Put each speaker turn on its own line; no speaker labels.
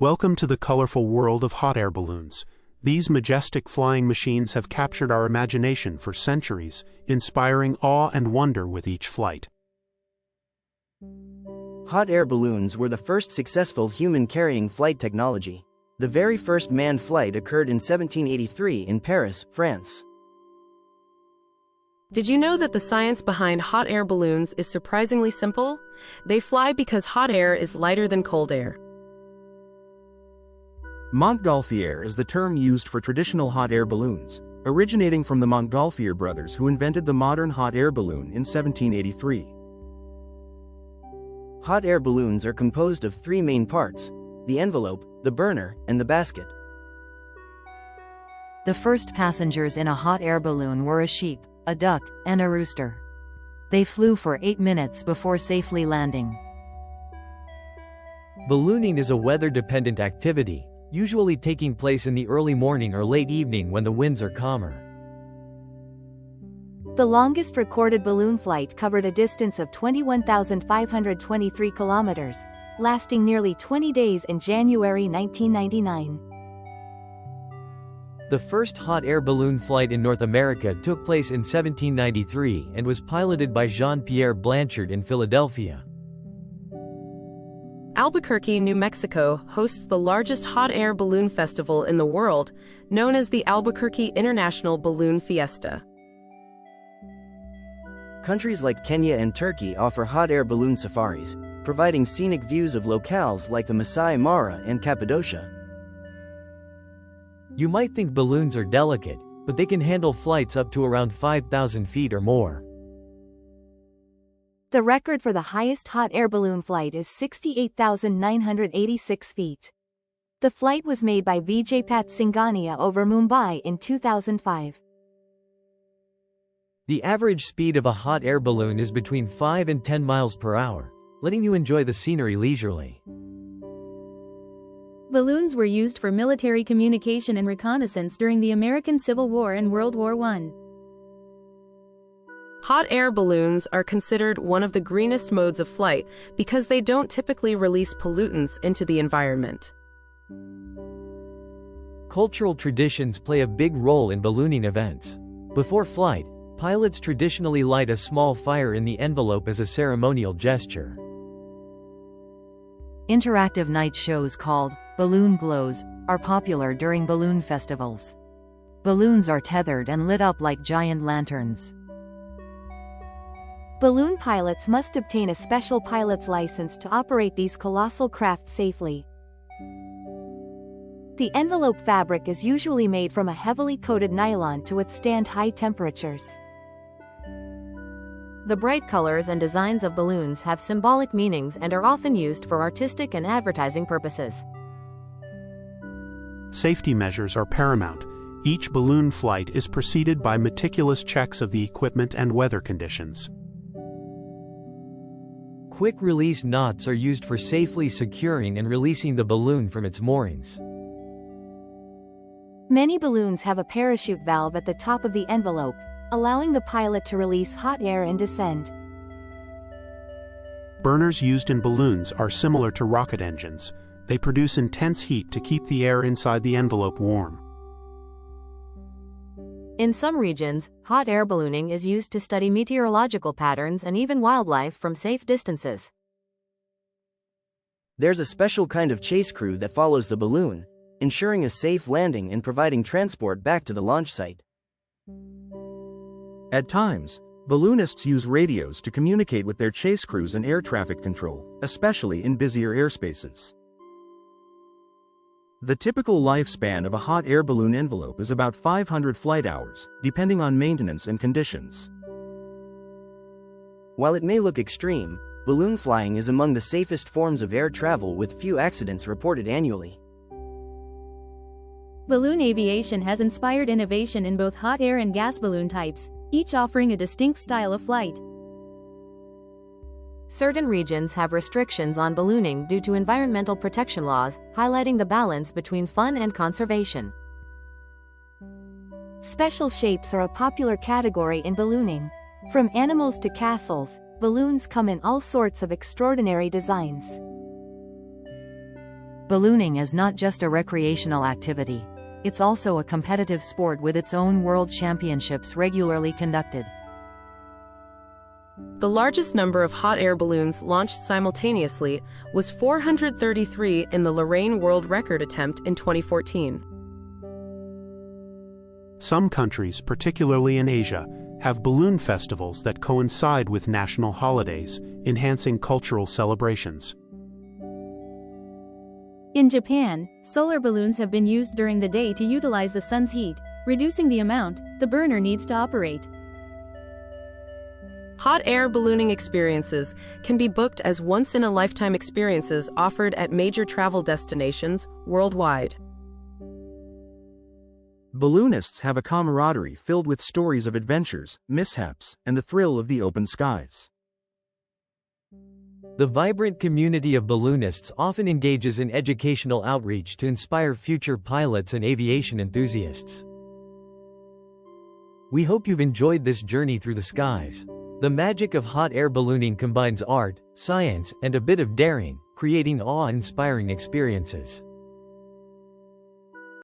Welcome to the colorful world of hot air balloons. These majestic flying machines have captured our imagination for centuries, inspiring awe and wonder with each flight.
Hot air balloons were the first successful human-carrying flight technology. The very first manned flight occurred in 1783 in Paris, France.
Did you know that the science behind hot air balloons is surprisingly simple? They fly because hot air is lighter than cold air.
Montgolfier is the term used for traditional hot air balloons, originating from the Montgolfier brothers who invented the modern hot air balloon in 1783.
Hot air balloons are composed of three main parts: the envelope, the burner, and the basket.
The first passengers in a hot air balloon were a sheep, a duck, and a rooster. They flew for 8 minutes before safely landing.
Ballooning is a weather-dependent activity, usually taking place in the early morning or late evening when the winds are calmer.
The longest recorded balloon flight covered a distance of 21,523 kilometers, lasting nearly 20 days in January 1999.
The first hot air balloon flight in North America took place in 1793 and was piloted by Jean-Pierre Blanchard in Philadelphia.
Albuquerque, New Mexico hosts the largest hot air balloon festival in the world, known as the Albuquerque International Balloon Fiesta.
Countries like Kenya and Turkey offer hot air balloon safaris, providing scenic views of locales like the Masai Mara and Cappadocia.
You might think balloons are delicate, but they can handle flights up to around 5,000 feet or more.
The record for the highest hot air balloon flight is 68,986 feet. The flight was made by Vijaypat Singhania over Mumbai in 2005.
The average speed of a hot air balloon is between 5 and 10 miles per hour, letting you enjoy the scenery leisurely.
Balloons were used for military communication and reconnaissance during the American Civil War and World War I.
Hot air balloons are considered one of the greenest modes of flight because they don't typically release pollutants into the environment.
Cultural traditions play a big role in ballooning events. Before flight, pilots traditionally light a small fire in the envelope as a ceremonial gesture.
Interactive night shows called balloon glows are popular during balloon festivals. Balloons are tethered and lit up like giant lanterns.
Balloon pilots must obtain a special pilot's license to operate these colossal craft safely. The envelope fabric is usually made from a heavily coated nylon to withstand high temperatures.
The bright colors and designs of balloons have symbolic meanings and are often used for artistic and advertising purposes.
Safety measures are paramount. Each balloon flight is preceded by meticulous checks of the equipment and weather conditions.
Quick-release knots are used for safely securing and releasing the balloon from its moorings.
Many balloons have a parachute valve at the top of the envelope, allowing the pilot to release hot air and descend.
Burners used in balloons are similar to rocket engines. They produce intense heat to keep the air inside the envelope warm.
In some regions, hot air ballooning is used to study meteorological patterns and even wildlife from safe distances.
There's a special kind of chase crew that follows the balloon, ensuring a safe landing and providing transport back to the launch site.
At times, balloonists use radios to communicate with their chase crews and air traffic control, especially in busier airspaces. The typical lifespan of a hot air balloon envelope is about 500 flight hours, depending on maintenance and conditions.
While it may look extreme, balloon flying is among the safest forms of air travel with few accidents reported annually.
Balloon aviation has inspired innovation in both hot air and gas balloon types, each offering a distinct style of flight.
Certain regions have restrictions on ballooning due to environmental protection laws, highlighting the balance between fun and conservation.
Special shapes are a popular category in ballooning. From animals to castles, balloons come in all sorts of extraordinary designs.
Ballooning is not just a recreational activity. It's also a competitive sport with its own world championships regularly conducted.
The largest number of hot air balloons launched simultaneously was 433 in the Lorraine World Record attempt in 2014.
Some countries, particularly in Asia, have balloon festivals that coincide with national holidays, enhancing cultural celebrations.
In Japan, solar balloons have been used during the day to utilize the sun's heat, reducing the amount the burner needs to operate.
Hot air ballooning experiences can be booked as once-in-a-lifetime experiences offered at major travel destinations worldwide.
Balloonists have a camaraderie filled with stories of adventures, mishaps, and the thrill of the open skies.
The vibrant community of balloonists often engages in educational outreach to inspire future pilots and aviation enthusiasts. We hope you've enjoyed this journey through the skies. The magic of hot air ballooning combines art, science, and a bit of daring, creating awe-inspiring experiences.